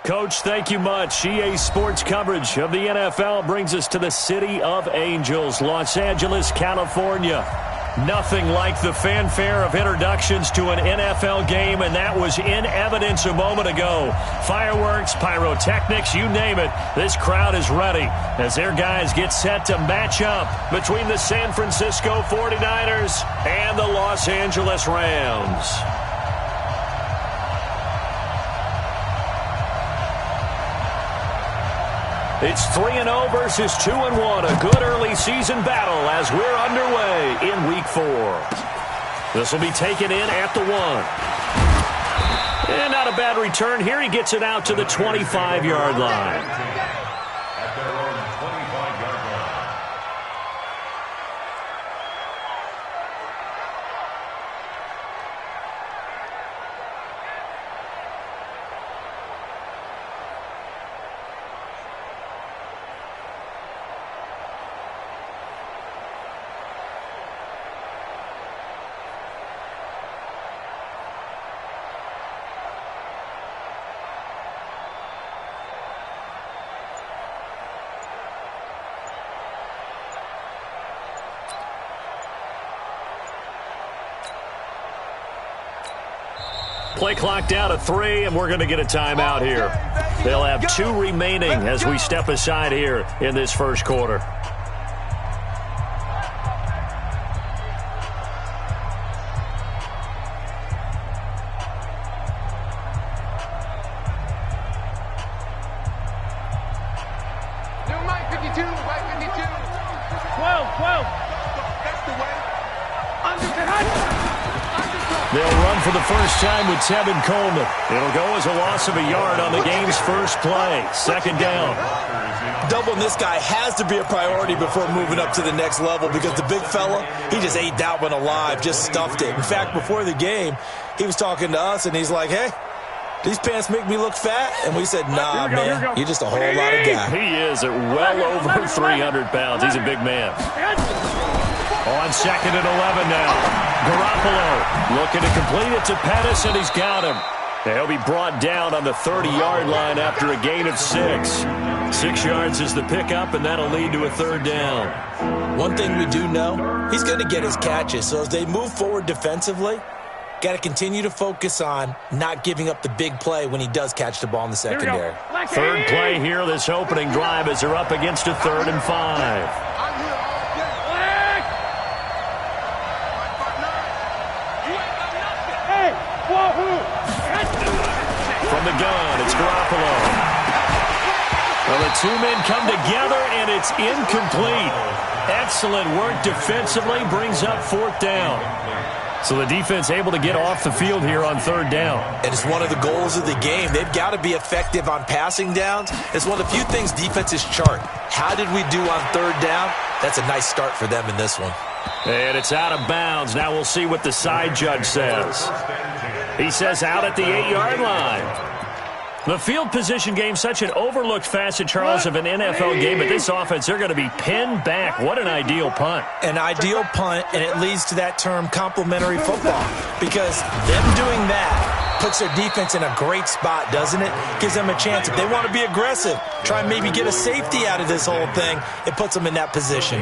Coach, thank you much. EA Sports coverage of the NFL brings us to the City of Angels, Los Angeles, California. Nothing like the fanfare of introductions to an NFL game, and that was in evidence a moment ago. Fireworks, pyrotechnics, you name it. This crowd is ready as their guys get set to match up between the San Francisco 49ers and the Los Angeles Rams. It's 3-0 versus 2-1. A good early season battle as we're underway in Week 4. This will be taken in at the 1. And not a bad return here. He gets it out to the 25-yard line. Play clock down to 3, and we're going to get a timeout here. They'll have 2 remaining as we step aside here in this first quarter. They'll run for the first time with Tevin Coleman. It'll go as a loss of a yard on the game's first play. Second down. Doubling this guy has to be a priority before moving up to the next level because the big fella, he just ate that one alive, just stuffed it. In fact, before the game, he was talking to us, and he's like, hey, these pants make me look fat? And we said, nah, man, you're just a whole lot of guy. He is at well over 300 pounds. He's a big man. On second and 11 now. Garoppolo looking to complete it to Pettis, and he's got him. He'll be brought down on the 30-yard line after a gain of 6. 6 yards is the pickup, and that'll lead to a third down. One thing we do know, he's going to get his catches. So as they move forward defensively, got to continue to focus on not giving up the big play when he does catch the ball in the secondary. Third play here, this opening drive, as they're up against a 3rd and 5. From the gun, it's Garoppolo. Well, the 2 men come together, and it's incomplete. Excellent work defensively, brings up 4th down. So the defense able to get off the field here on 3rd down. And it's one of the goals of the game. They've got to be effective on passing downs. It's one of the few things defenses chart. How did we do on 3rd down? That's a nice start for them in this one. And it's out of bounds. Now we'll see what the side judge says. He says out at the 8-yard line. The field position game, such an overlooked facet, Charles, of an NFL game. But this offense, they're going to be pinned back. What an ideal punt. An ideal punt, and it leads to that term complementary football. Because them doing that puts their defense in a great spot, doesn't it? Gives them a chance. If they want to be aggressive, try and maybe get a safety out of this whole thing, it puts them in that position.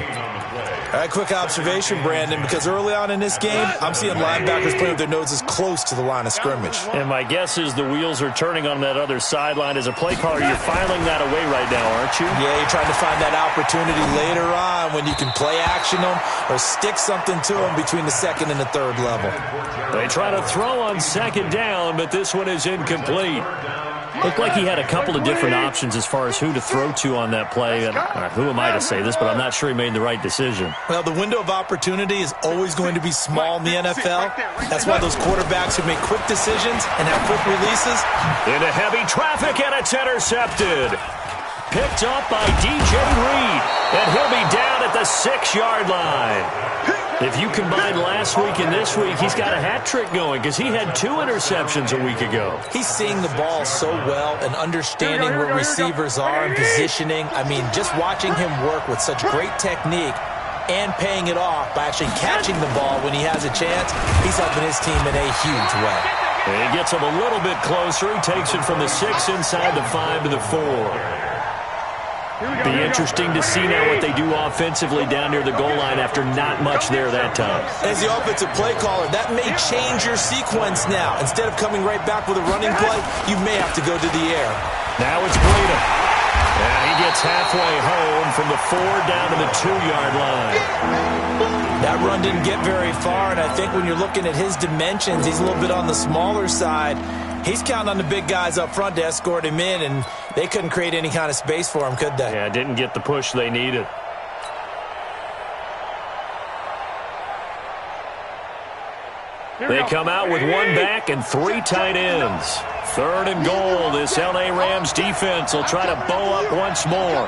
All right, quick observation, Brandon, because early on in this game, I'm seeing linebackers playing with their noses close to the line of scrimmage. And my guess is the wheels are turning on that other sideline. As a play caller, you're filing that away right now, aren't you? Yeah, you're trying to find that opportunity later on when you can play action them or stick something to them between the 2nd and the 3rd level. They try to throw on 2nd down, but this one is incomplete. Looked like he had a couple of different options as far as who to throw to on that play. And who am I to say this, but I'm not sure he made the right decision. Well, the window of opportunity is always going to be small in the NFL. That's why those quarterbacks who make quick decisions and have quick releases. Into heavy traffic, and it's intercepted. Picked up by DJ Reed, and he'll be down at the 6-yard line. If you combine last week and this week, he's got a hat trick going because he had 2 interceptions a week ago. He's seeing the ball so well and understanding where receivers are and positioning. I mean, just watching him work with such great technique, and paying it off by actually catching the ball when he has a chance. He's helping his team in a huge way. And he gets him a little bit closer. He takes it from the 6 inside the 5 to the 4. Be interesting to see now what they do offensively down near the goal line after not much there that time. As the offensive play caller, that may change your sequence now. Instead of coming right back with a running play, you may have to go to the air. Now it's Breida. And he gets halfway home from the 4 down to the 2-yard line. That run didn't get very far, and I think when you're looking at his dimensions, he's a little bit on the smaller side. He's counting on the big guys up front to escort him in, and they couldn't create any kind of space for him, could they? Yeah, didn't get the push they needed. They come out with 1 back and 3 tight ends. 3rd and goal. This L.A. Rams defense will try to bow up once more.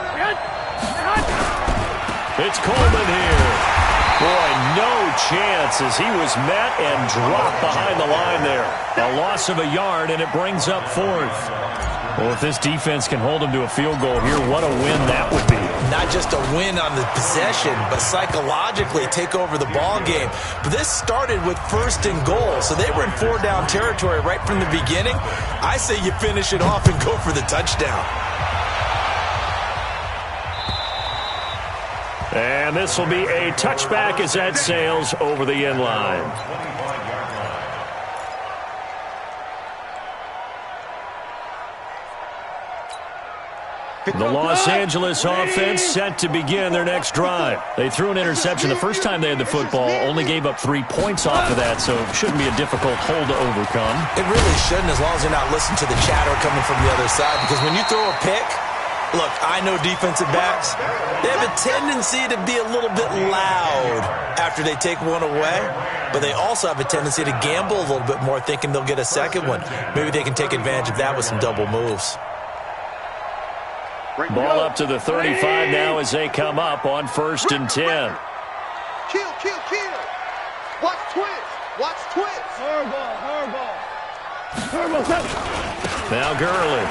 It's Coleman here. Boy, no chance as he was met and dropped behind the line there. A loss of a yard, and it brings up 4th. Well, if this defense can hold him to a field goal here, what a win that would be. Not just a win on the possession, but psychologically take over the ball game. But this started with 1st and goal, so they were in 4-down territory right from the beginning. I say you finish it off and go for the touchdown. And this will be a touchback as that sails over the end line. The Los Angeles offense set to begin their next drive. They threw an interception the first time they had the football, only gave up 3 points off of that, so it shouldn't be a difficult hole to overcome. It really shouldn't, as long as you're not listening to the chatter coming from the other side, because when you throw a pick, look, I know defensive backs, they have a tendency to be a little bit loud after they take one away, but they also have a tendency to gamble a little bit more, thinking they'll get a second one. Maybe they can take advantage of that with some double moves. Ball up to the 35 now as they come up on 1st and 10. Kill. Watch twist. Hard ball. Now Gurley.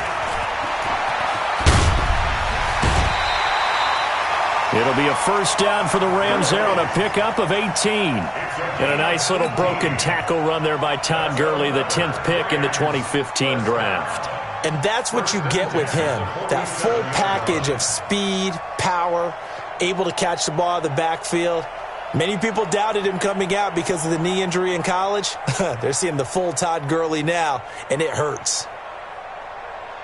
It'll be a 1st down for the Rams there on a pickup of 18. And a nice little broken tackle run there by Todd Gurley, the 10th pick in the 2015 draft. And that's what you get with him, that full package of speed, power, able to catch the ball out of the backfield. Many people doubted him coming out because of the knee injury in college. They're seeing the full Todd Gurley now, and it hurts.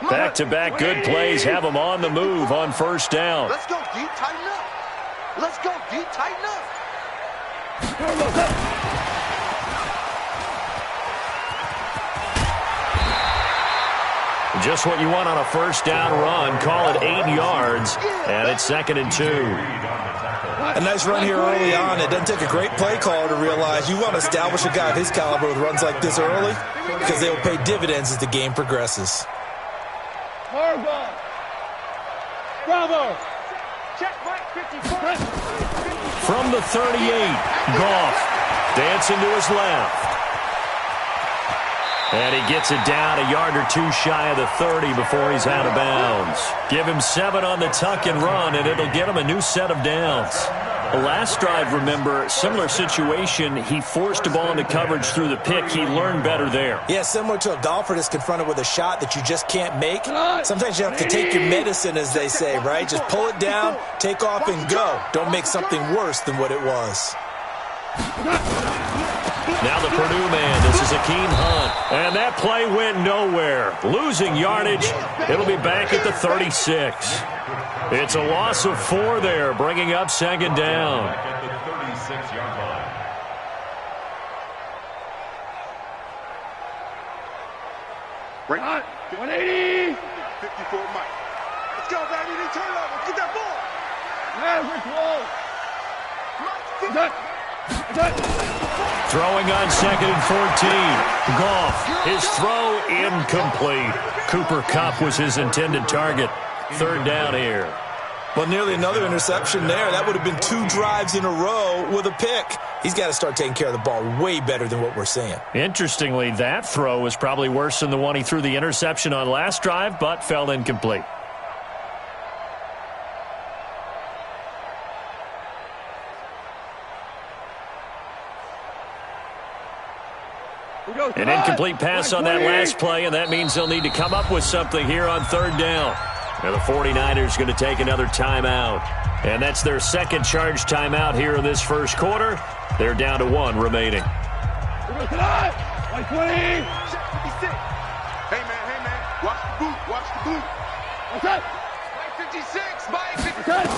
Back-to-back good plays have him on the move on 1st down. Let's go deep, tighten up. Just what you want on a 1st down run. Call it 8 yards, and it's 2nd and 2. A nice run here early on. It doesn't take a great play caller to realize you want to establish a guy of his caliber with runs like this early, because they will pay dividends as the game progresses. Bravo. From the 38, Goff dancing to his left. And he gets it down a yard or 2 shy of the 30 before he's out of bounds. Give him 7 on the tuck and run, and it'll get him a new set of downs. The last drive, remember, similar situation. He forced a ball into coverage through the pick. He learned better there. Yeah, similar to a golfer that's confronted with a shot that you just can't make. Sometimes you have to take your medicine, as they say, right? Just pull it down, take off, and go. Don't make something worse than what it was. Now the Purdue man, this is Akeem Hunt. And that play went nowhere. Losing yardage. It'll be back at the 36. It's a loss of 4 there, bringing up 2nd down. Break. 180. 54 Mike. Let's go, baby. They turn it over. Get that ball. Throwing on 2nd and 14. Goff, his throw incomplete. Cooper Kupp was his intended target. 3rd down here. Well, nearly another interception there. That would have been 2 drives in a row with a pick. He's got to start taking care of the ball way better than what we're seeing. Interestingly, that throw was probably worse than the one he threw the interception on last drive, but fell incomplete. An incomplete pass on that last play, and that means they'll need to come up with something here on third down. Now the 49ers going to take another timeout. And that's their second charge timeout here in this first quarter. They're down to one remaining. Hey, man. Watch the boot. What's that? Mike 56, Mike 56.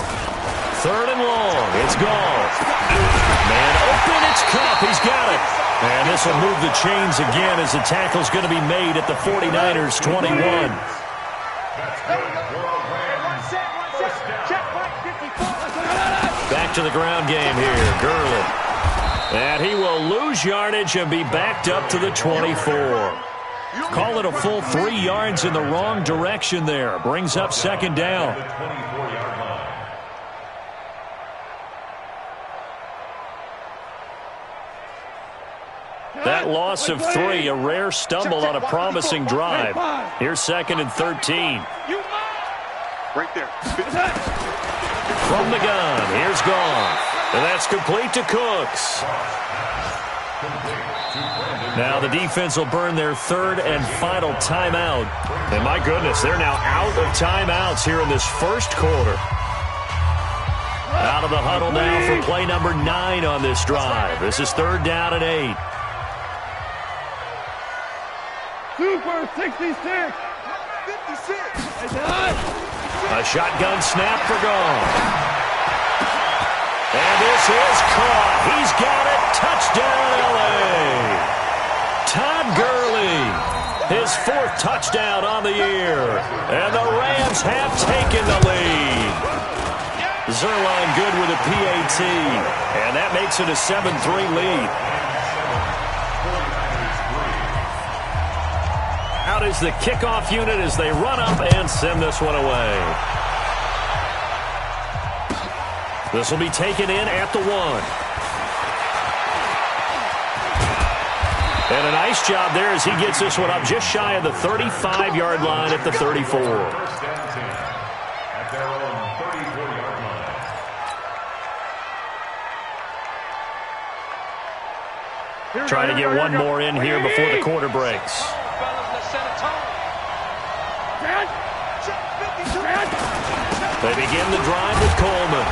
Third and long. It's gone. Man open. It's Cup. He's got it. And this will move the chains again as the tackle's going to be made at the 49ers 21. Back to the ground game here. Gurley. And he will lose yardage and be backed up to the 24. Call it a full 3 yards in the wrong direction there. Brings up second down. That loss of 3, a rare stumble on a promising drive. Here's second and 13. Right there. From the gun, here's Goff. And that's complete to Cooks. Now the defense will burn their third and final timeout. And my goodness, they're now out of timeouts here in this first quarter. Out of the huddle now for play number 9 on this drive. This is third down and 8. Super 66. 56. A shotgun snap for Goff. And this is caught. He's got it. Touchdown, L.A. Todd Gurley, his 4th touchdown on the year. And the Rams have taken the lead. Zerline good with a PAT. And that makes it a 7-3 lead. Out is the kickoff unit as they run up and send this one away. This will be taken in at the 1. And a nice job there as he gets this one up just shy of the 35-yard line at the 34. Trying to get one more in here before the quarter breaks. They begin the drive with Coleman.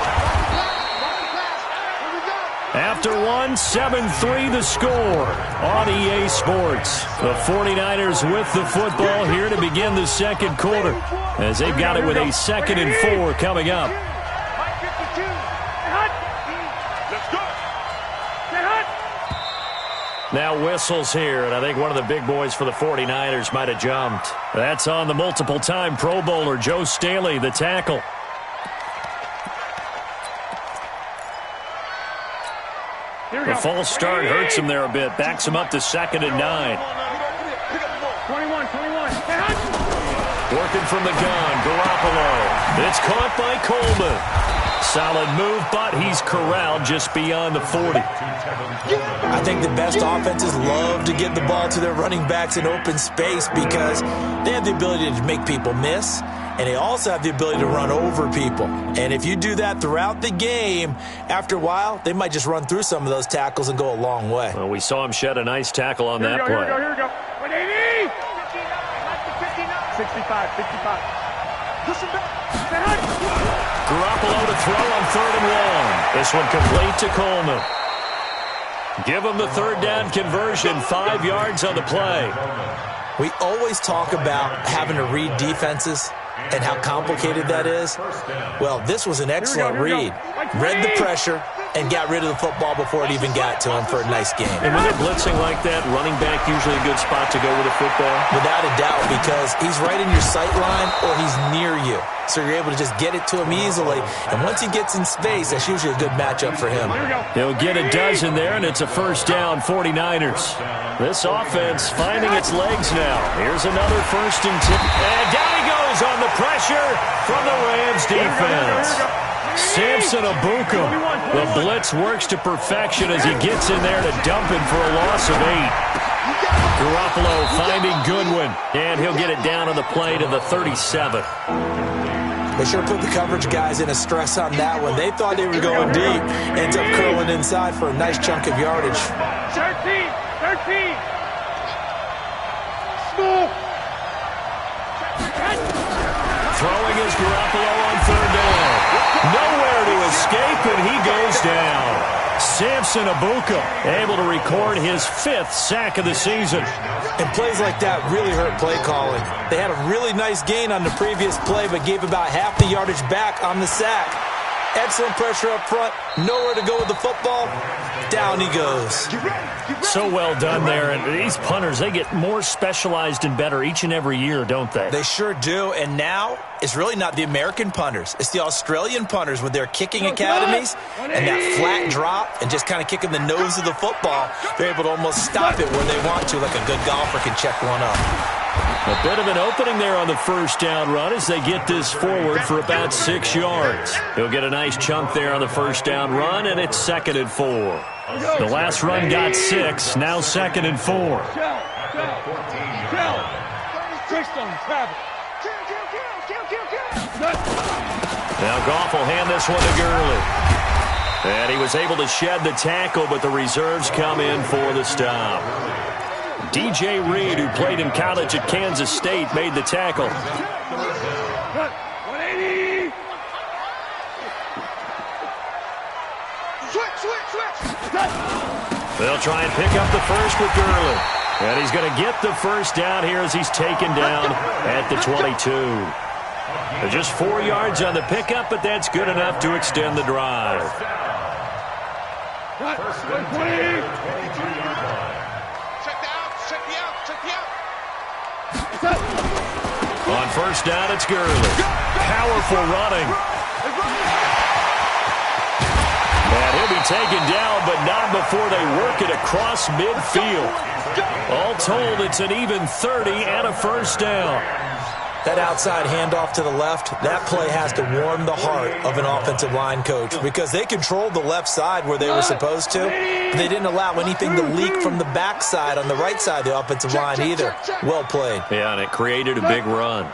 After 7-3 the score on EA Sports. The 49ers with the football here to begin the second quarter as they've got it with a 2nd and 4 coming up. Now whistles here, and I think one of the big boys for the 49ers might have jumped. That's on the multiple-time Pro Bowler, Joe Staley, the tackle. The false start hurts him there a bit. Backs him up to 2nd and 9. 21. Working from the gun, Garoppolo. It's caught by Coleman. Solid move, but he's corralled just beyond the 40. I think the best offenses love to get the ball to their running backs in open space because they have the ability to make people miss, and they also have the ability to run over people. And if you do that throughout the game, after a while, they might just run through some of those tackles and go a long way. Well, we saw him shed a nice tackle on that play. Here we go. 180. 65. Listen back. Garoppolo to throw on 3rd and 1. This one complete to Coleman. Give him the 3rd down conversion, 5 yards on the play. We always talk about having to read defenses and how complicated that is. Well, this was an excellent read. Read the pressure and got rid of the football before it even got to him for a nice game. And when they're blitzing like that, running back usually a good spot to go with the football? Without a doubt, because he's right in your sight line or he's near you. So you're able to just get it to him easily. And once he gets in space, that's usually a good matchup for him. He'll get a dozen there, and it's a first down, 49ers. This offense finding its legs now. Here's another 1st and 10. And down he goes on the pressure from the Rams defense. Samson Abukum. The blitz works to perfection as he gets in there to dump him for a loss of 8. Garoppolo finding Goodwin, and he'll get it down on the play to the 37. They sure put the coverage guys in a stress on that one. They thought they were going deep. Ends up curling inside for a nice chunk of yardage. 13. Throwing is Garoppolo on third down. Nowhere to escape, and he goes down. Samson Abuka able to record his 5th sack of the season. And plays like that really hurt play calling. They had a really nice gain on the previous play, but gave about half the yardage back on the sack. Excellent pressure up front. Nowhere to go with the football. Down he goes. So well done there. And these punters, they get more specialized and better each and every year, don't they? They sure do. And now it's really not the American punters. It's the Australian punters with their kicking academies and that flat drop and just kind of kicking the nose of the football. They're able to almost stop it where they want to, like a good golfer can check one up. A bit of an opening there on the first down run as they get this forward for about 6 yards. He'll get a nice chunk there on the first down run, and it's 2nd and 4. The last run got 6, now 2nd and 4. Now Goff will hand this one to Gurley. And he was able to shed the tackle, but the reserves come in for the stop. DJ Reed, who played in college at Kansas State, made the tackle. 180. Switch. They'll try and pick up the first with Gurley. And he's going to get the first down here as he's taken down at the 22. Just 4 yards on the pickup, but that's good enough to extend the drive. On first down, it's Gurley. Powerful running. And he'll be taken down, but not before they work it across midfield. All told, it's an even 30 and a first down. That outside handoff to the left, that play has to warm the heart of an offensive line coach because they controlled the left side where they were supposed to. But they didn't allow anything to leak from the backside on the right side of the offensive line either. Well played. Yeah, and it created a big run.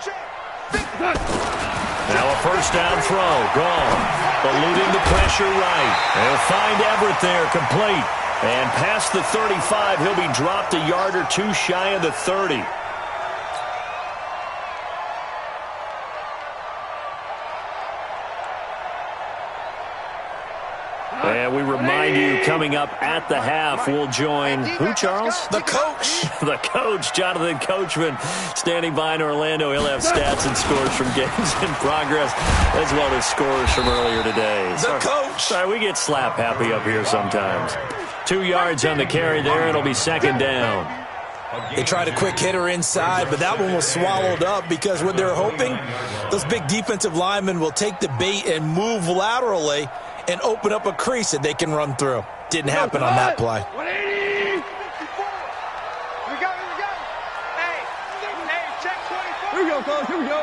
Now a first down throw, gone. Eluding the pressure right. They'll find Everett there, complete. And past the 35, he'll be dropped a yard or two shy of the 30. And we remind you, coming up at the half, we'll join who, Charles? The coach. The coach, Jonathan Coachman, standing by in Orlando. He'll have stats and scores from games in progress, as well as scores from earlier today. The coach. Sorry, we get slap happy up here sometimes. 2 yards on the carry there. It'll be 2nd down. They tried a quick hitter inside, but that one was swallowed up because what they're hoping, those big defensive linemen will take the bait and move laterally and open up a crease that they can run through. Didn't happen on that play. 180. We go. Hey, check 24. Here we go, coach. Here we go.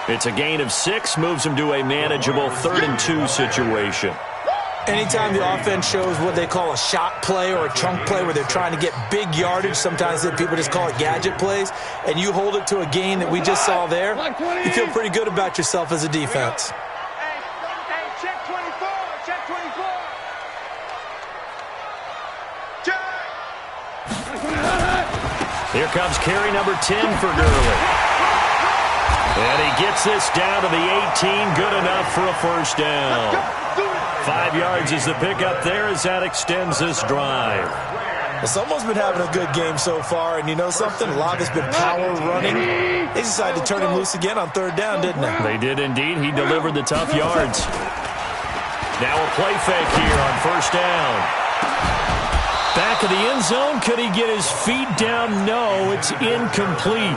It's a gain of 6, moves them to a manageable 3rd and 2 situation. Anytime the offense shows what they call a shot play or a chunk play where they're trying to get big yardage, sometimes people just call it gadget plays, and you hold it to a gain that we just saw there, you feel pretty good about yourself as a defense. Hey, check 24. Check 24. Here comes carry number 10 for Gurley. And he gets this down to the 18, good enough for a first down. 5 yards is the pickup there as that extends this drive. Well, someone's been having a good game so far, and you know something? A lot of it's been power running. They decided to turn him loose again on 3rd down, didn't they? They did indeed. He delivered the tough yards. Now a play fake here on first down. Back of the end zone. Could he get his feet down? No, it's incomplete.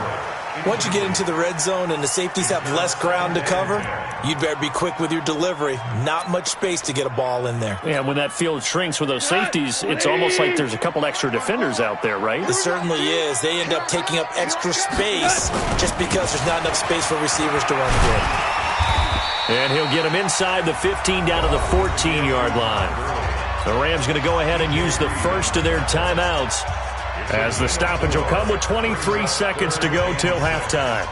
Once you get into the red zone and the safeties have less ground to cover, you'd better be quick with your delivery. Not much space to get a ball in there. Yeah, when that field shrinks with those safeties, it's almost like there's a couple extra defenders out there, right? It certainly is. They end up taking up extra space just because there's not enough space for receivers to run through. And he'll get him inside the 15 down to the 14-yard line. The Rams going to go ahead and use the first of their timeouts, as the stoppage will come with 23 seconds to go till halftime.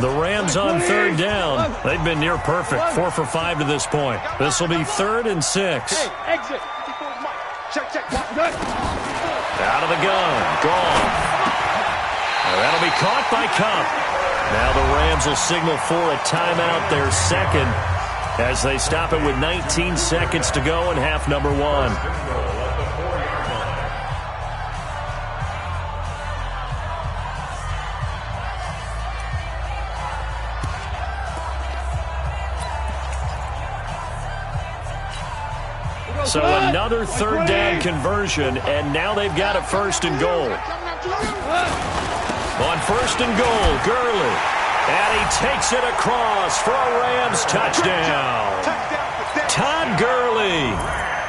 The Rams on third down. They've been near perfect, 4 for 5 to this point. This will be 3rd and 6. Hey, exit. Check. Out of the gun. Gone. And that'll be caught by Cup. Now the Rams will signal for a timeout, their second, as they stop it with 19 seconds to go in half number 1. So another third down conversion, and now they've got a 1st and goal. On 1st and goal, Gurley. And he takes it across for a Rams touchdown. Todd Gurley,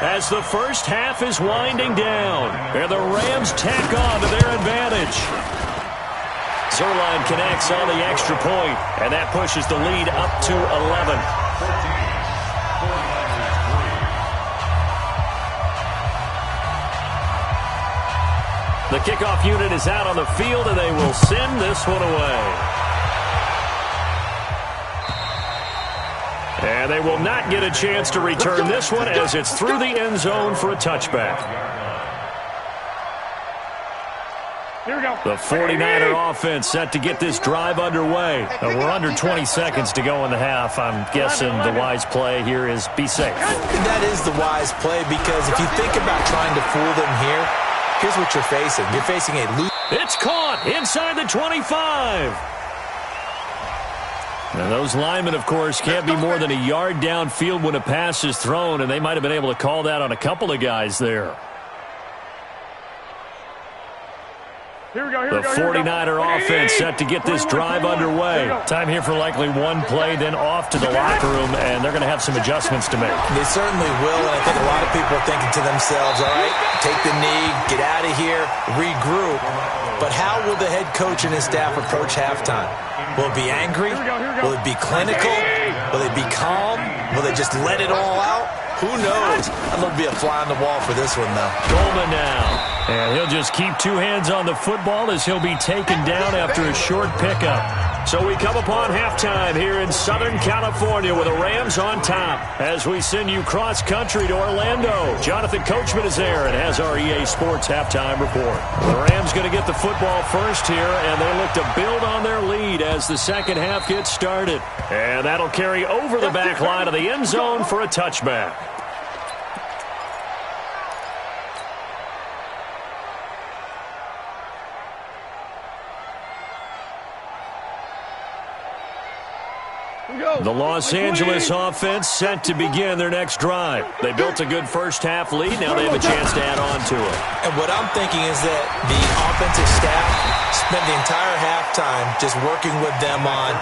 as the first half is winding down, and the Rams tack on to their advantage. Zerline connects on the extra point, and that pushes the lead up to 11. The kickoff unit is out on the field, and they will send this one away. And they will not get a chance to return this one as it's through the end zone for a touchback. The 49er offense set to get this drive underway. We're under 20 seconds to go in the half. I'm guessing the wise play here is be safe. That is the wise play, because if you think about trying to fool them here, here's what you're facing. You're facing a loose. It's caught inside the 25. Now those linemen, of course, can't be more than a yard downfield when a pass is thrown, and they might have been able to call that on a couple of guys there. The 49er offense set to get this drive underway. Time here for likely one play, then off to the locker room, and they're going to have some adjustments to make. They certainly will, and I think a lot of people are thinking to themselves, all right, take the knee, get out of here, regroup. But how will the head coach and his staff approach halftime? Will it be angry? Will it be clinical? Will it be calm? Will they just let it all out? Who knows? I'm going to be a fly on the wall for this one, though. Coleman now. And he'll just keep 2 hands on the football as he'll be taken down after a short pickup. So we come upon halftime here in Southern California with the Rams on top. As we send you cross-country to Orlando, Jonathan Coachman is there and has our EA Sports halftime report. The Rams going to get the football first here, and they look to build on their lead as the second half gets started. And that'll carry over the back line of the end zone for a touchback. The Los Angeles offense set to begin their next drive. They built a good first half lead. Now they have a chance to add on to it. And what I'm thinking is that the offensive staff spent the entire halftime just working with them on,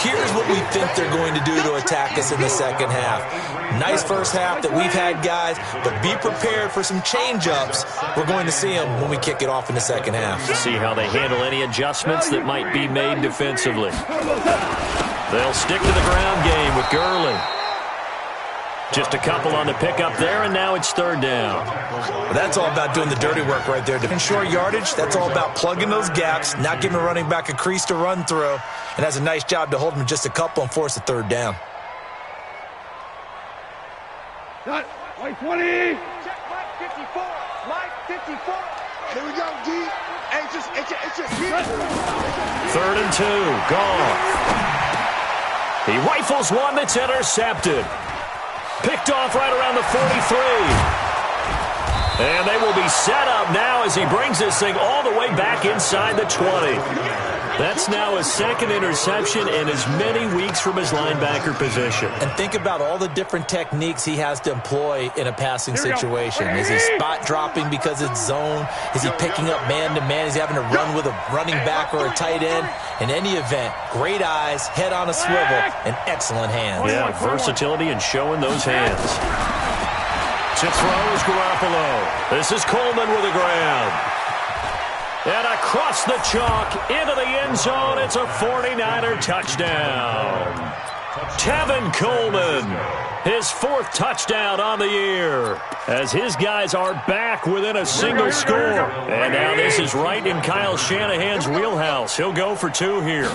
here's what we think they're going to do to attack us in the second half. Nice first half that we've had, guys, but be prepared for some change-ups. We're going to see them when we kick it off in the second half. See how they handle any adjustments that might be made defensively. They'll stick to the ground game with Gurley. Just a couple on the pickup there, and now it's third down. Well, that's all about doing the dirty work right there. In short yardage, that's all about plugging those gaps, not giving a running back a crease to run through, and has a nice job to hold him just a couple and force a third down. Cut. Mike 20. Check Mike 54. Mike 54. Here we go, D. Hey, it's just. 3rd and 2. Gone. He rifles one that's intercepted. Picked off right around the 43. And they will be set up now as he brings this thing all the way back inside the 20. That's now his second interception in as many weeks from his linebacker position. And think about all the different techniques he has to employ in a passing situation. Is he spot dropping because it's zone? Is he picking up man-to-man? Is he having to run with a running back or a tight end? In any event, great eyes, head on a swivel, and excellent hands. Yeah, versatility and showing those hands. To throw is Garoppolo. This is Coleman with a grab. And across the chalk into the end zone, it's a 49er touchdown. Tevin Coleman, his 4th touchdown on the year, as his guys are back within a single score. And now this is right in Kyle Shanahan's wheelhouse. He'll go for 2 here.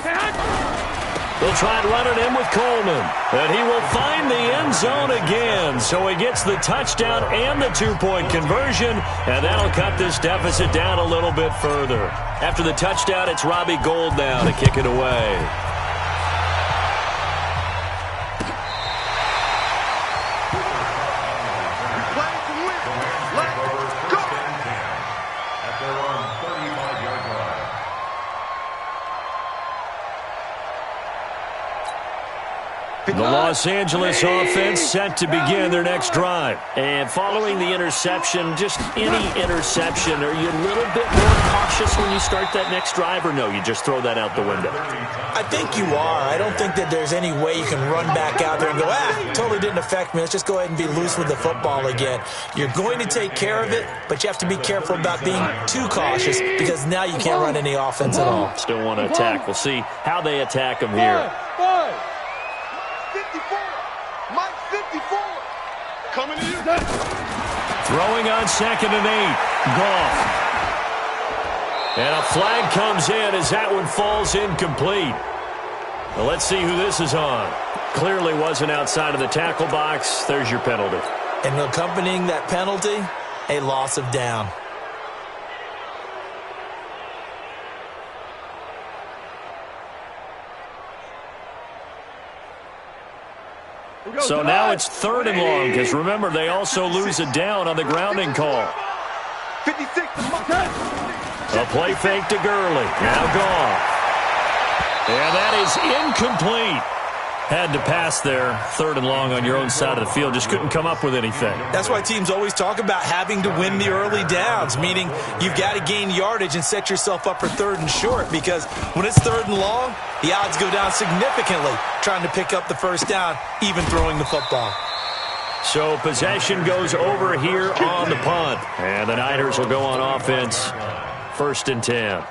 They'll try and run it in with Coleman. And he will find the end zone again. So he gets the touchdown and the two-point conversion. And that'll cut this deficit down a little bit further. After the touchdown, it's Robbie Gould now to kick it away. The Los Angeles offense set to begin their next drive. And following the interception, just any interception, are you a little bit more cautious when you start that next drive, or no, you just throw that out the window? I think you are. I don't think that there's any way you can run back out there and go, totally didn't affect me. Let's just go ahead and be loose with the football again. You're going to take care of it, but you have to be careful about being too cautious because now you can't run any offense at all. Still want to attack. We'll see how they attack them here. 54. Mike 54. Coming to you. Throwing on 2nd and 8. Goff. And a flag comes in as that one falls incomplete. Well, let's see who this is on. Clearly wasn't outside of the tackle box. There's your penalty. And accompanying that penalty, a loss of down. So now it's 3rd and long, because remember, they also lose a down on the grounding call. 56. A play fake to Gurley. Now Goff. And that is incomplete. Had to pass there. 3rd and long on your own side of the field. Just couldn't come up with anything. That's why teams always talk about having to win the early downs, meaning you've got to gain yardage and set yourself up for 3rd and short, because when it's 3rd and long, the odds go down significantly trying to pick up the first down, even throwing the football. So possession goes over here on the punt. And the Niners will go on offense. 1st and 10.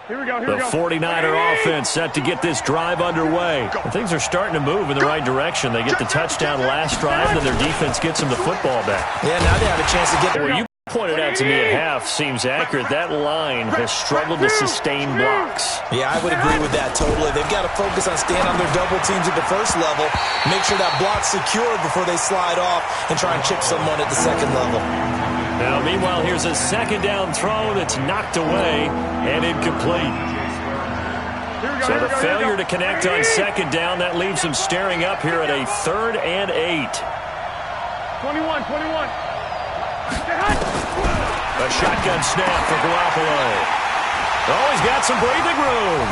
Here we go. The 49er offense set to get this drive underway. And things are starting to move in the right direction. They get the touchdown last drive, then their defense gets them the football back. Yeah, now they have a chance to get Well, you pointed out to me at half seems accurate. That line has struggled to sustain blocks. Yeah, I would agree with that totally. They've got to focus on staying on their double teams at the first level, make sure that block's secured before they slide off and try and chip someone at the second level. Now, meanwhile, here's a 2nd down throw that's knocked away and incomplete. So the failure to connect on 2nd down, that leaves them staring up here at a 3rd and 8. 21. A shotgun snap for Garoppolo. Oh, he's got some breathing room.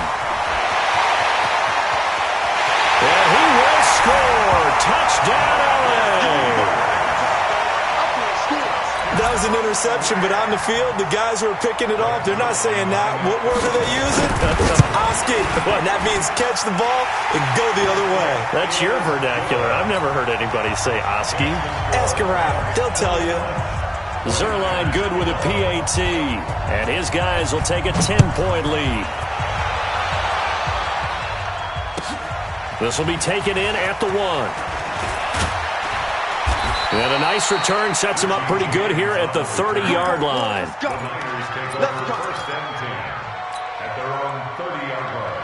And he will score. Touchdown, LA. That was an interception, but on the field, the guys who are picking it off, they're not saying that. What word are they using? It's Oski. And that means catch the ball and go the other way. That's your vernacular. I've never heard anybody say Oski. Ask around. They'll tell you. Zerline good with a PAT. And his guys will take a 10-point lead. This will be taken in at the 1. And a nice return sets him up pretty good here at the 30-yard line. Let's go. First and 10 at their own 30-yard line.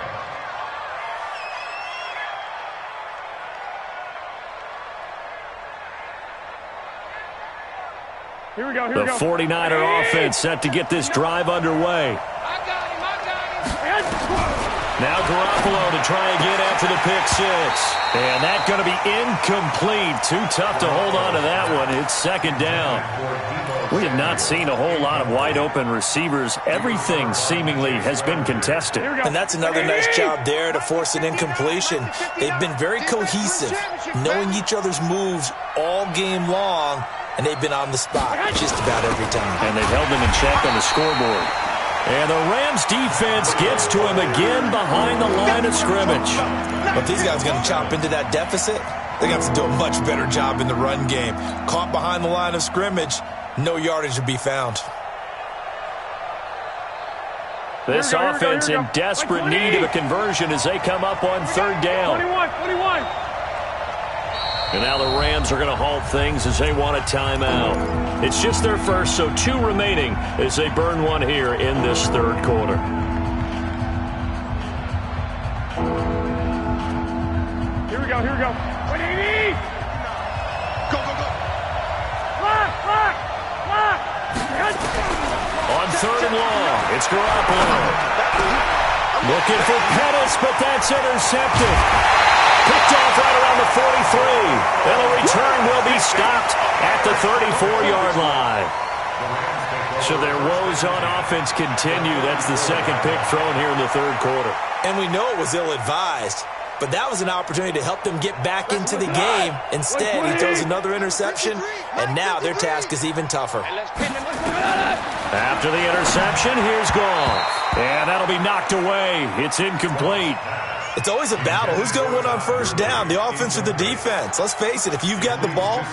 Here we go. The 49er offense set to get this drive underway. I got him. Now Garoppolo to try again after the pick 6. And that's going to be incomplete. Too tough to hold on to that one. It's 2nd down. We have not seen a whole lot of wide-open receivers. Everything seemingly has been contested. And that's another nice job there to force an incompletion. They've been very cohesive, knowing each other's moves all game long, and they've been on the spot just about every time. And they've held them in check on the scoreboard. And the Rams defense gets to him again behind the line of scrimmage. But these guys are going to chop into that deficit. They're going to have to do a much better job in the run game. Caught behind the line of scrimmage, no yardage to be found. This offense in desperate need of a conversion as they come up on 3rd down. 21. And now the Rams are going to halt things as they want a timeout. It's just their first, so 2 remaining as they burn one here in this third quarter. Here we go. 180! Go. Lock! On 3rd and long, it's Garoppolo. Looking for Pettis, but that's intercepted. Picked off right around the 43. And the return will be stopped at the 34-yard line. So their woes on offense continue. That's the second pick thrown here in the third quarter. And we know it was ill-advised, but that was an opportunity to help them get back into the game. Instead, he throws another interception, and now their task is even tougher. After the interception, here's Goff. And that'll be knocked away. It's incomplete. It's always a battle. Who's going to win on first down, the offense or the defense? Let's face it, if you've got the ball,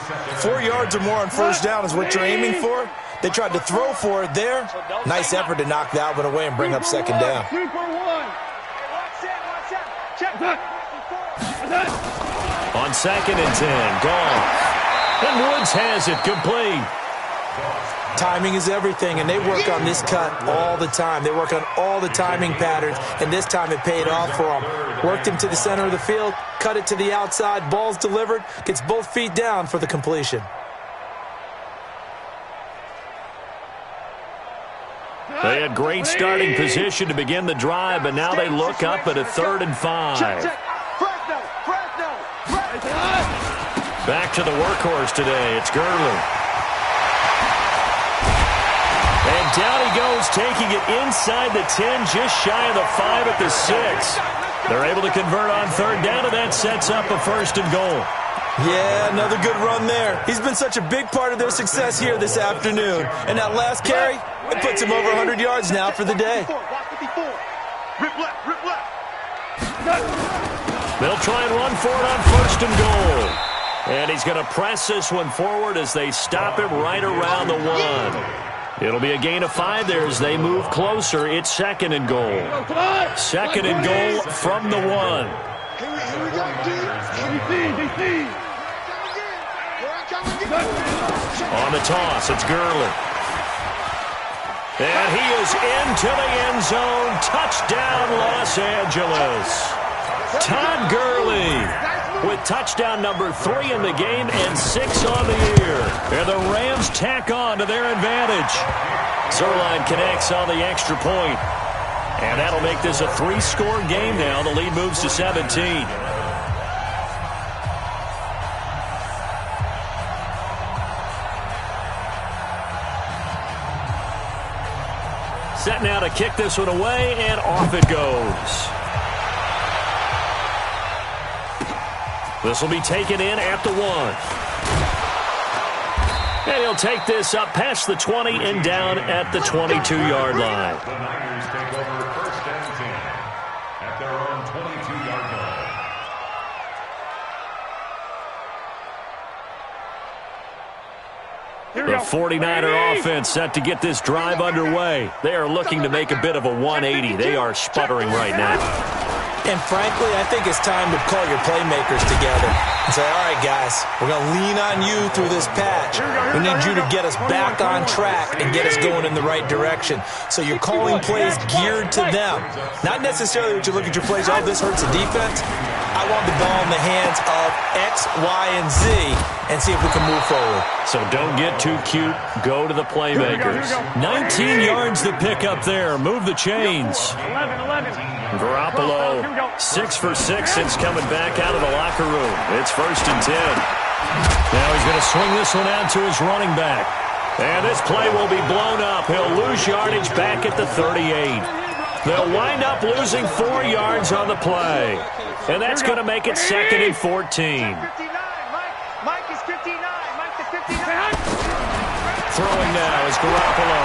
4 yards or more on first down is what you're aiming for. They tried to throw for it there. Nice effort to knock that one away and bring up second down. 2 for 1. Check. On 2nd and 10, Goff. And Woods has it complete. Timing is everything, and they work on this cut all the time. They work on all the timing patterns, and this time it paid off for them. Worked him to the center of the field, cut it to the outside, ball's delivered, gets both feet down for the completion. They had great starting position to begin the drive, but now they look up at a 3rd and 5. Back to the workhorse today. It's Gurley. And down he goes, taking it inside the 10, just shy of the 5 at the 6. They're able to convert on 3rd down, and that sets up a 1st and goal. Yeah, another good run there. He's been such a big part of their success here this afternoon. And that last carry, it puts him over 100 yards now for the day. Rip left. They'll try and run for it on 1st and goal. And he's going to press this one forward as they stop him right around the 1. It'll be a gain of 5 there as they move closer. It's 2nd and goal. 2nd and goal from the 1. Here we go, DC. On the toss, it's Gurley. And he is into the end zone. Touchdown, Los Angeles. Todd Gurley with touchdown number 3 in the game and 6 on the year. And the Rams tack on to their advantage. Zerline connects on the extra point. And that'll make this a 3-score game now. The lead moves to 17. Set now to kick this one away, and off it goes. This will be taken in at the 1. And he'll take this up past the 20 and down at the 22-yard line. The Niners take over 1st and 10 at their own 22-yard line. The 49er offense set to get this drive underway. They are looking to make a bit of a 180. They are sputtering right now. And frankly, I think it's time to call your playmakers together and say, all right, guys, we're going to lean on you through this patch. We need you to get us back on track and get us going in the right direction. So you're calling plays geared to them. Not necessarily that you look at your plays, oh, this hurts the defense. I want the ball in the hands of X, Y, and Z and see if we can move forward. So don't get too cute. Go to the playmakers. 19 yards to pick up there. Move the chains. 11. Garoppolo, 6 for 6 since coming back out of the locker room. It's 1st and 10. Now he's going to swing this one out to his running back. And this play will be blown up. He'll lose yardage back at the 38. They'll wind up losing 4 yards on the play. And that's going to make it 2nd and 14. Mike is 59. Mike is 59. Throwing now is Garoppolo.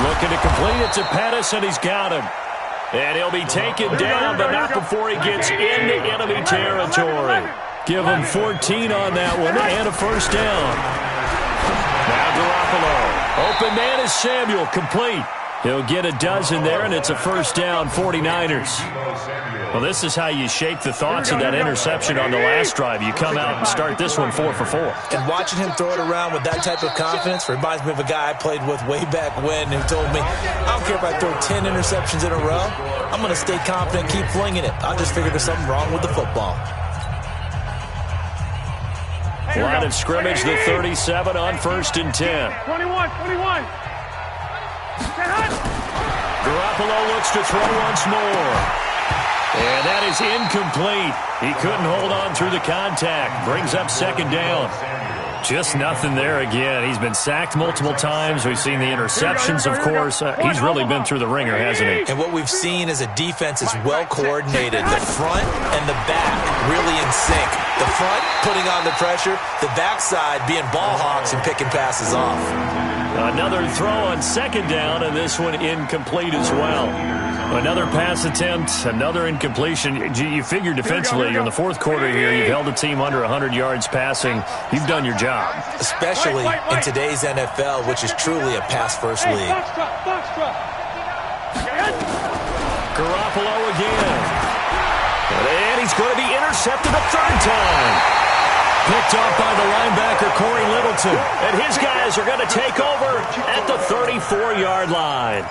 Looking to complete it to Pettis, and he's got him. And he'll be taken down, but not before he gets into enemy territory. Give him 14 on that one and a 1st down. Now Garoppolo. Open man is Samuel, complete. He'll get a dozen there, and it's a first down, 49ers. Well, this is how you shake the thoughts of that interception on the last drive. You come out and start this one 4 for 4. And watching him throw it around with that type of confidence reminds me of a guy I played with way back when who told me, I don't care if I throw 10 interceptions in a row. I'm going to stay confident and keep flinging it. I just figured there's something wrong with the football. Line of scrimmage, the 37 on 1st and 10. 21. Garoppolo looks to throw once more. And that is incomplete. He couldn't hold on through the contact. Brings up 2nd down. Just nothing there again. He's been sacked multiple times. We've seen the interceptions, of course. He's really been through the ringer, hasn't he? And what we've seen is a defense is well coordinated. The front and the back really in sync. The front putting on the pressure, the backside being ball hawks and picking passes off. Another throw on 2nd down, and this one incomplete as well. Another pass attempt, another incompletion. You figure defensively, you're in the 4th quarter here. You've held a team under 100 yards passing. You've done your job. Especially in today's NFL, which is truly a pass-first league. Garoppolo again. And he's going to be intercepted a 3rd time. Picked off by the linebacker, Corey Littleton. And his guys are going to take over at the 34-yard line.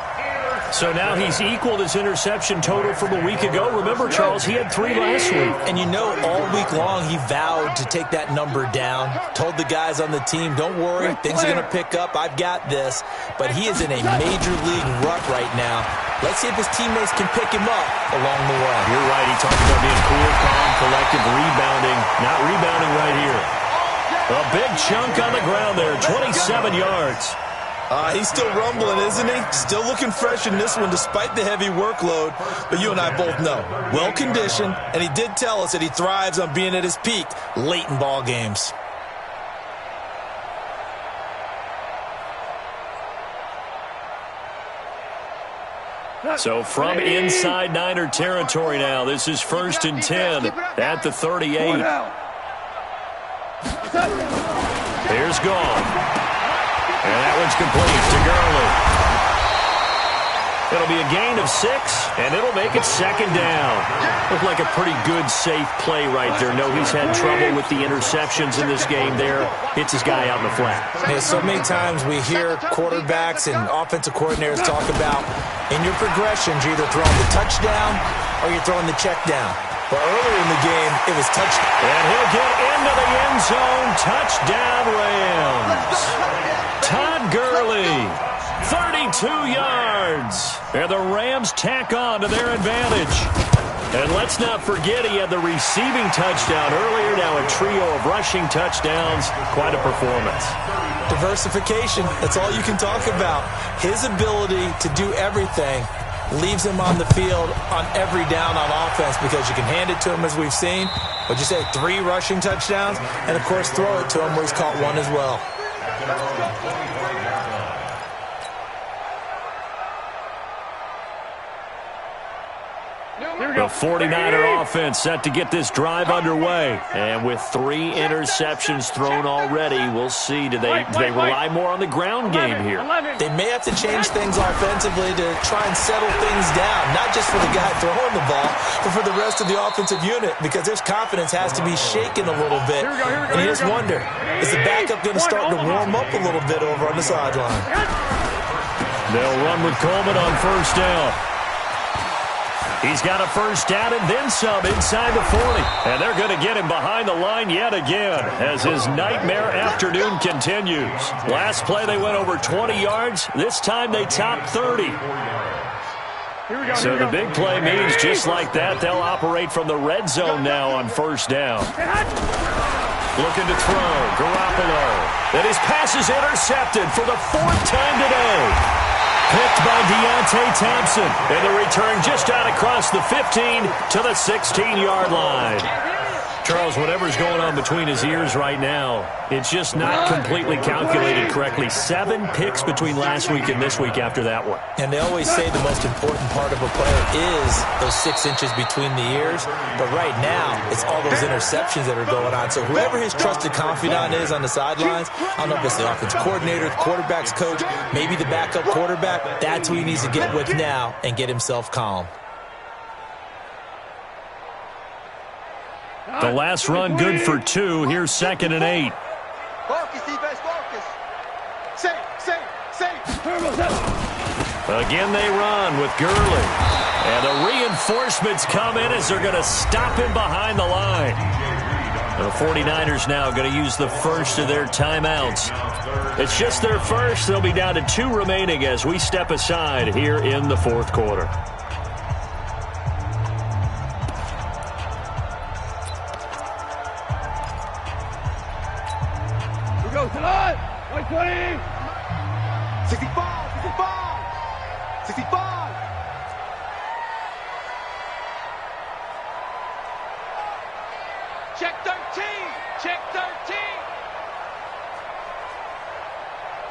So now he's equaled his interception total from a week ago. Remember, Charles, he had 3 last week. And you know, all week long he vowed to take that number down. Told the guys on the team, don't worry, things are going to pick up. I've got this. But he is in a major league rut right now. Let's see if his teammates can pick him up along the way. You're right. He talked about being cool, calm, collective, rebounding. Not rebounding right here. A big chunk on the ground there, 27 yards. He's still rumbling, isn't he? Still looking fresh in this one despite the heavy workload. But you and I both know, well-conditioned, and he did tell us that he thrives on being at his peak late in ball games. So from inside Niner territory now, this is 1st and 10 at the 38. Here's Gone. And that one's complete to Gurley. It'll be a gain of 6, and it'll make it 2nd down. Looked like a pretty good, safe play right there. No, he's had trouble with the interceptions in this game there. Hits his guy out in the flat. Yeah, so many times we hear quarterbacks and offensive coordinators talk about, in your progressions, you're either throwing the touchdown or you're throwing the check down. But earlier in the game, it was touchdown. And he'll get into the end zone. Touchdown, Rams. Todd Gurley, 32 yards. And the Rams tack on to their advantage. And let's not forget he had the receiving touchdown earlier. Now a trio of rushing touchdowns. Quite a performance. Diversification, that's all you can talk about. His ability to do everything leaves him on the field on every down on offense because you can hand it to him as we've seen. What'd you say, 3 rushing touchdowns? And, of course, throw it to him where he's caught 1 as well. The 49er offense set to get this drive underway. And with 3 interceptions thrown already, we'll see. Do they rely more on the ground game here? They may have to change things offensively to try and settle things down, not just for the guy throwing the ball, but for the rest of the offensive unit, because their confidence has to be shaken a little bit. And you just wonder, is the backup going to start to warm up a little bit over on the sideline? They'll run with Coleman on 1st down. He's got a 1st down and then some inside the 40. And they're going to get him behind the line yet again as his nightmare afternoon continues. Last play they went over 20 yards. This time they topped 30. So the big play means just like that, they'll operate from the red zone now on 1st down. Looking to throw, Garoppolo. And his pass is intercepted for the 4th time today. Picked by Deontay Thompson. And the return just out across the 15 to the 16-yard line. Charles, whatever's going on between his ears right now, it's just not completely calculated correctly. 7 picks between last week and this week after that one. And they always say the most important part of a player is those 6 inches between the ears. But right now, it's all those interceptions that are going on. So whoever his trusted confidant is on the sidelines, I don't know if it's the offensive coordinator, the quarterback's coach, maybe the backup quarterback, that's who he needs to get with now and get himself calm. The last run good for 2. Here's 2nd and 8. Focus, defense, focus. Safe. Again they run with Gurley. And the reinforcements come in as they're going to stop him behind the line. The 49ers now going to use the first of their timeouts. It's just their first. They'll be down to 2 remaining as we step aside here in the 4th quarter. Go, Salon! 120! 65! 65! Check 13! Check 13!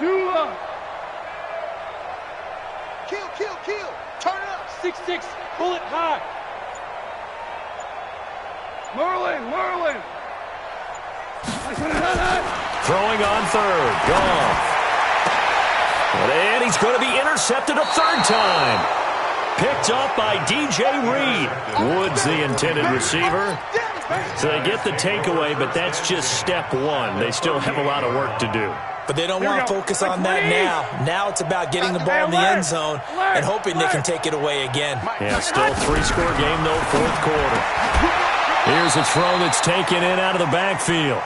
2 up! Kill! Turn up! 6-6, bullet high! Merlin! Throwing on 3rd. Gone. And he's going to be intercepted a 3rd time. Picked up by DJ Reed. Woods the intended receiver. So they get the takeaway, but that's just step 1. They still have a lot of work to do. But they don't want to focus on that now. Now it's about getting the ball in the end zone and hoping they can take it away again. Yeah, still 3-score game, though, 4th quarter. Here's a throw that's taken in out of the backfield.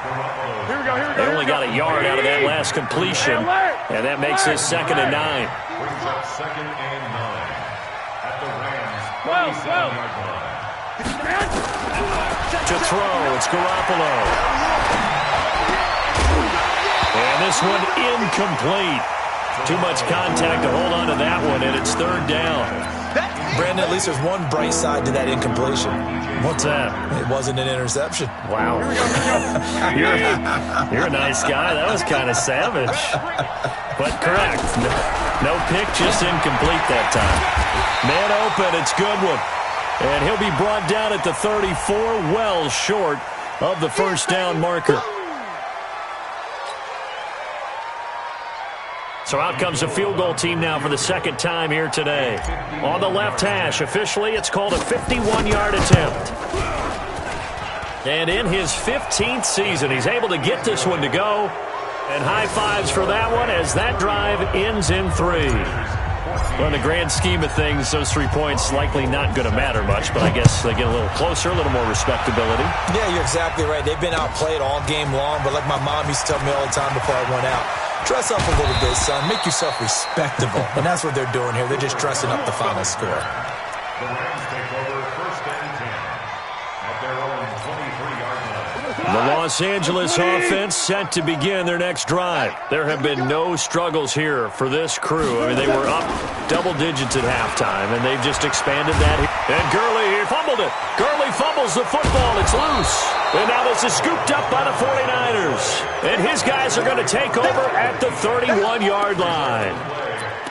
They only got a yard out of that last completion, and that makes this 2nd and 9. Brings up 2nd and 9 at the Rams' 37-yard line. To throw, it's Garoppolo. And this one incomplete. Too much contact to hold on to that one, and it's 3rd down. Brandon, at least there's one bright side to that incompletion. What's that? It wasn't an interception. Wow. You're a nice guy. That was kind of savage. But correct. No pick, just incomplete that time. Man open, it's Goodwin. And he'll be brought down at the 34, well short of the 1st down marker. So out comes the field goal team now for the 2nd time here today. On the left hash, officially, it's called a 51-yard attempt. And in his 15th season, he's able to get this one to go. And high fives for that one as that drive ends in 3. Well, in the grand scheme of things, those 3 points likely not going to matter much, but I guess they get a little closer, a little more respectability. Yeah, you're exactly right. They've been outplayed all game long, but like my mom used to tell me all the time before I went out, dress up a little bit, son. Make yourself respectable. And that's what they're doing here. They're just dressing up the final score. The Rams take over 1st and 10 at their own 23-yard line. The Los Angeles offense set to begin their next drive. There have been no struggles here for this crew. I mean, they were up double digits at halftime, and they've just expanded that. And Gurley, he fumbled it. Gurley fumbles the football. It's loose. And now this is scooped up by the 49ers. And his guys are going to take over at the 31-yard line.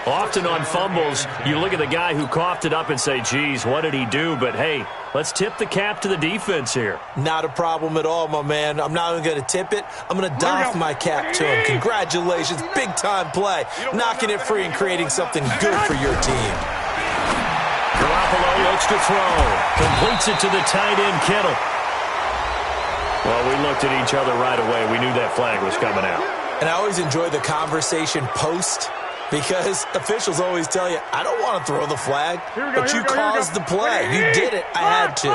Often on fumbles, you look at the guy who coughed it up and say, geez, what did he do? But, hey, let's tip the cap to the defense here. Not a problem at all, my man. I'm not even going to tip it. I'm going to doff my cap to him. Congratulations. Big-time play. Knocking it free and creating something good for your team. Garoppolo looks to throw. Completes it to the tight end, Kittle. Well, we looked at each other right away. We knew that flag was coming out. And I always enjoy the conversation post, because officials always tell you, I don't want to throw the flag, but you caused the play. You did it. I had to.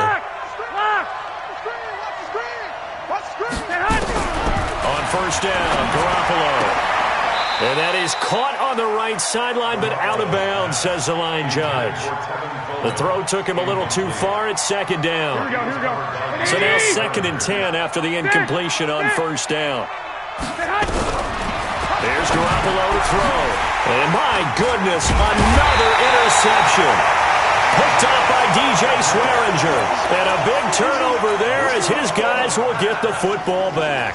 On 1st down, Garoppolo. And that is caught on the right sideline, but out of bounds, says the line judge. The throw took him a little too far. It's 2nd down. So now 2nd and 10 after the incompletion on 1st down. There's Garoppolo to throw. And my goodness, another interception. Picked up by DJ Swearinger. And a big turnover there as his guys will get the football back.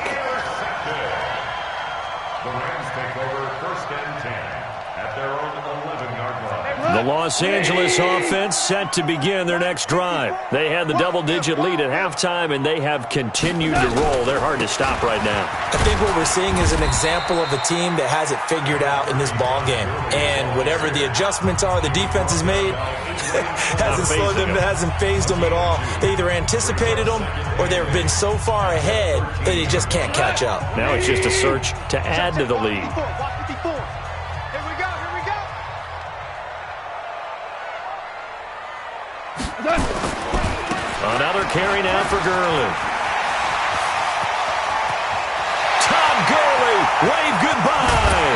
The Rams take over 1st and 10 at their own 11-yard line. The Los Angeles offense set to begin their next drive. They had the double-digit lead at halftime, and they have continued to roll. They're hard to stop right now. I think what we're seeing is an example of a team that has it figured out in this ball game. And whatever the adjustments are the defense has made, hasn't slowed them, hasn't phased them at all. They either anticipated them or they've been so far ahead that they just can't catch up. Now it's just a search to add to the lead. Another carry now for Gurley. Todd Gurley, wave goodbye.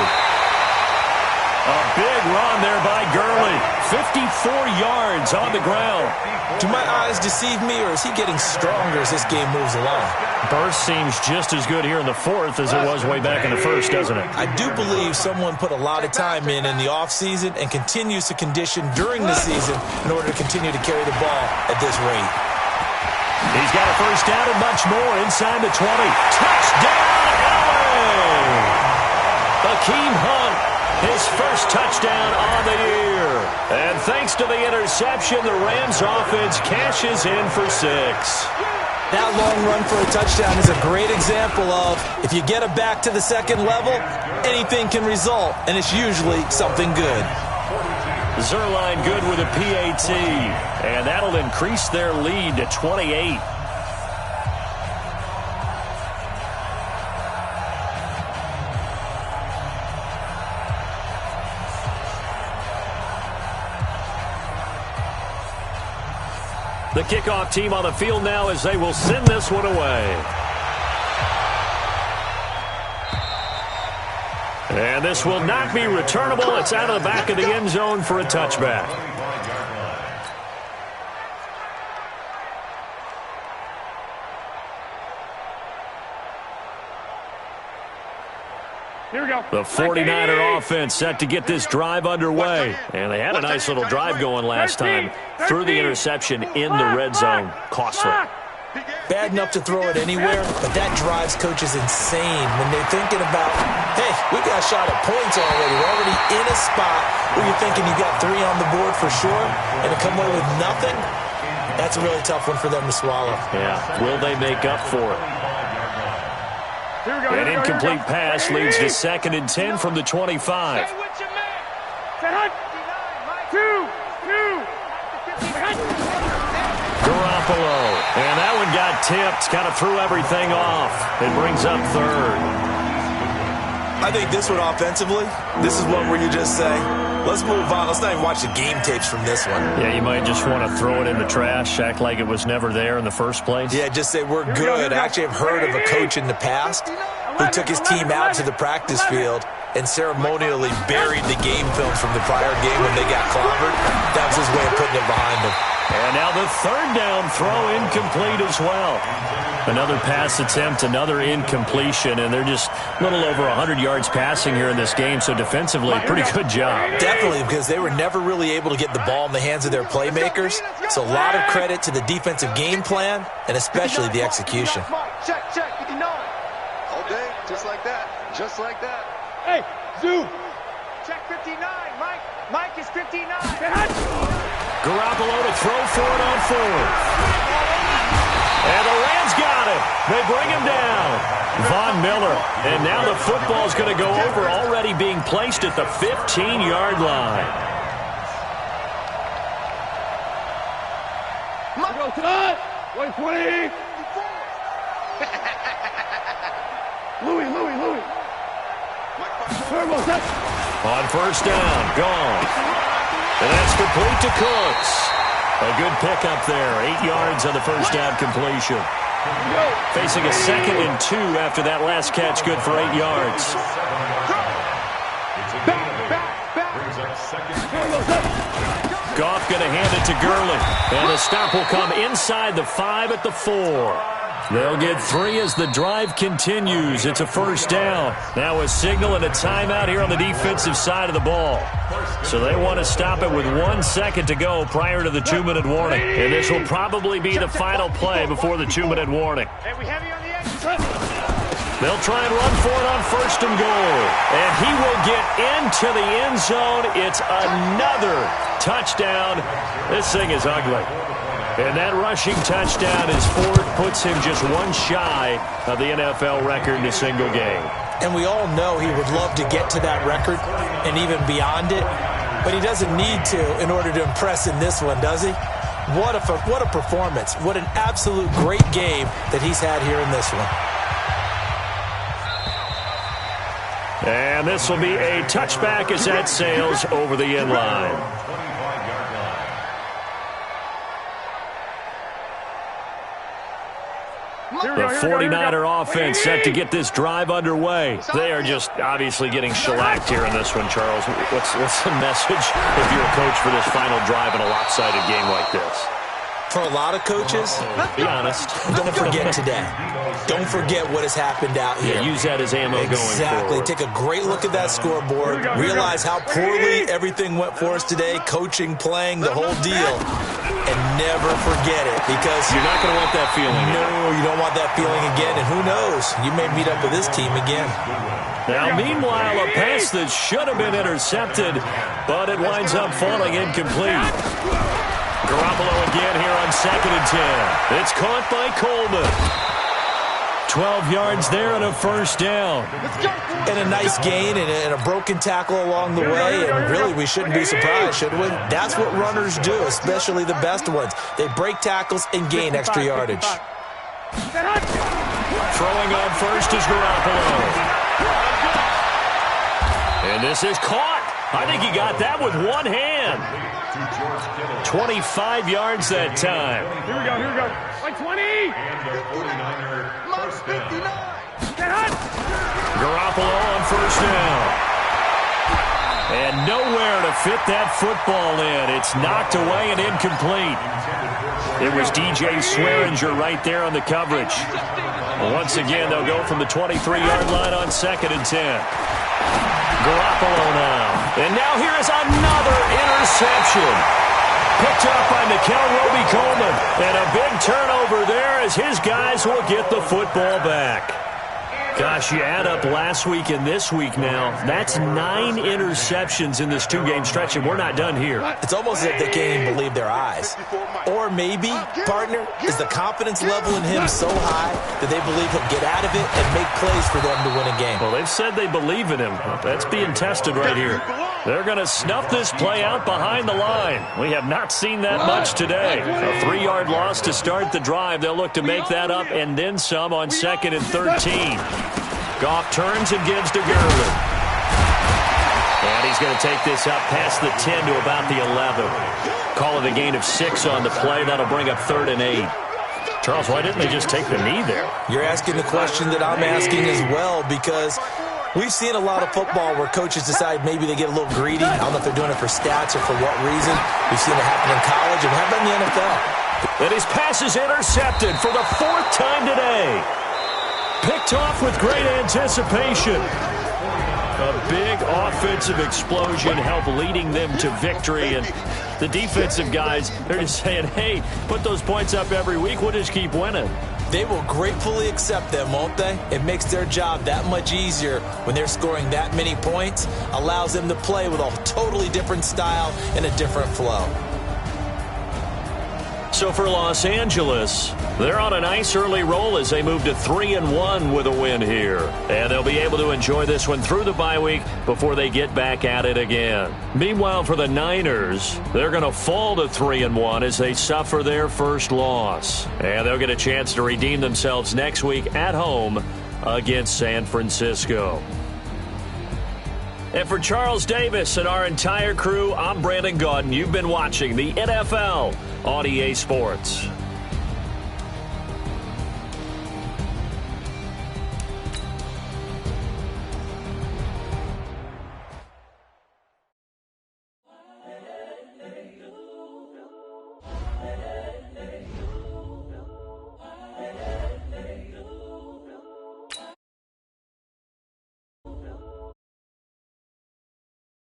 A big run there by Gurley. 54 yards on the ground. Do my eyes deceive me, or is he getting stronger as this game moves along? Burst seems just as good here in the fourth as it was way back in the first, doesn't it? I do believe someone put a lot of time in the offseason and continues to condition during the season in order to continue to carry the ball at this rate. He's got a first down and much more inside the 20. Touchdown, LA! Hakeem Hunt, his first touchdown on the year. And thanks to the interception, the Rams offense cashes in for 6. That long run for a touchdown is a great example of if you get it back to the second level, anything can result, and it's usually something good. Zerline good with a PAT, and that'll increase their lead to 28. The kickoff team on the field now as they will send this one away. And this will not be returnable. It's out of the back of the end zone for a touchback. Here we go. The 49er offense set to get this drive underway. And they had a nice little drive going last time. Threw the interception in the red zone. Costly. Bad enough to throw it anywhere, but that drives coaches insane when they're thinking about, hey, we got a shot at points already. We're already in a spot where you're thinking you got 3 on the board for sure, and to come away with nothing, that's a really tough one for them to swallow. Yeah, will they make up for it? An incomplete pass leads to 2nd and 10 from the 25. Garoppolo, and that one got tipped, kind of threw everything off. It brings up 3rd. I think this one offensively, this is one where you just say, let's move on. Let's not even watch the game tapes from this one. Yeah, you might just want to throw it in the trash, act like it was never there in the first place. Yeah, just say we're good. I actually have heard of a coach in the past who took his team out to the practice field and ceremonially buried the game film from the prior game when they got clobbered. That was his way of putting it behind them. And now the 3rd down throw incomplete as well. Another pass attempt, another incompletion, and they're just a little over 100 yards passing here in this game, so defensively, pretty good job. Definitely, because they were never really able to get the ball in the hands of their playmakers, so a lot of credit to the defensive game plan and especially the execution. Check, 59. All day, just like that. Just like that. Hey, Zoo. Check 59, Mike. Mike is 59. Garoppolo to throw for it on 4th. And the Rams got it. They bring him down. Von Miller. And now the football's going to go over, already being placed at the 15-yard line. Go tonight. 120. Louis. On 1st down, gone. And that's complete to Cooks. A good pickup there. 8 yards on the first down completion. Facing a 2nd and 2 after that last catch, good for 8 yards. Goff going to hand it to Gurley. And the stop will come inside the 5 at the 4. They'll get 3 as the drive continues. It's a first down. Now a signal and a timeout here on the defensive side of the ball. So they want to stop it with 1 second to go prior to the 2-minute warning. And this will probably be the final play before the 2-minute warning. They'll try and run for it on first and goal. And he will get into the end zone. It's another touchdown. This thing is ugly. And that rushing touchdown is 4. Puts him just 1 shy of the NFL record in a single game. And we all know he would love to get to that record and even beyond it. But he doesn't need to in order to impress in this one, does he? What a performance. What an absolute great game that he's had here in this one. And this will be a touchback as that sails over the end line. The 49er offense set to get this drive underway. They are just obviously getting shellacked here in this one, Charles. What's the message if you're a coach for this final drive in a lopsided game like this? For a lot of coaches, be honest. Don't forget today. Don't forget what has happened out here. Yeah, use that as ammo going forward. Exactly. Take a great look at that scoreboard. Realize how poorly everything went for us today. Coaching, playing, the whole deal. And never forget it, because you're not going to want that feeling again. No, you don't want that feeling again. And who knows? You may meet up with this team again. Now, meanwhile, a pass that should have been intercepted, but it winds up falling incomplete. Garoppolo again here on 2nd and 10. It's caught by Coleman. 12 yards there and a first down. And a nice gain and a broken tackle along the way. And really, we shouldn't be surprised, should we? That's what runners do, especially the best ones. They break tackles and gain extra yardage. Throwing on first is Garoppolo. And this is caught. I think he got that with one hand. 25 yards that time. Here we go. Like 20. Garoppolo on first down. And nowhere to fit that football in. It's knocked away and incomplete. It was DJ Swearinger right there on the coverage. Once again, they'll go from the 23-yard line on 2nd and 10. Garoppolo now. And now here is another interception. Picked up by Nickel Roby-Coleman. And a big turnover there as his guys will get the football back. Gosh, you add up last week and this week now. That's 9 interceptions in this 2-game stretch, and we're not done here. It's almost as if they can't even believe their eyes. Or maybe, partner, is the confidence level in him so high that they believe he'll get out of it and make plays for them to win a game. Well, they've said they believe in him. That's being tested right here. They're going to snuff this play out behind the line. We have not seen that much today. A 3-yard loss to start the drive. They'll look to make that up and then some on 2nd and 13. Goff turns and gives to Gurley. And he's going to take this up past the 10 to about the 11. Call it a gain of 6 on the play. That'll bring up 3rd and 8. Charles, why didn't they just take the knee there? You're asking the question that I'm asking as well, because we've seen a lot of football where coaches decide maybe they get a little greedy. I don't know if they're doing it for stats or for what reason. We've seen it happen in college, and how about in the NFL? And his pass is intercepted for the 4th time today. Picked off with great anticipation. A big offensive explosion helped leading them to victory. And the defensive guys, they're just saying, hey, put those points up every week. We'll just keep winning. They will gratefully accept them, won't they? It makes their job that much easier when they're scoring that many points. Allows them to play with a totally different style and a different flow. So for Los Angeles, they're on a nice early roll as they move to 3-1 with a win here. And they'll be able to enjoy this one through the bye week before they get back at it again. Meanwhile, for the Niners, they're going to fall to 3-1 as they suffer their first loss. And they'll get a chance to redeem themselves next week at home against San Francisco. And for Charles Davis and our entire crew, I'm Brandon Gaudin. You've been watching the NFL on EA Sports.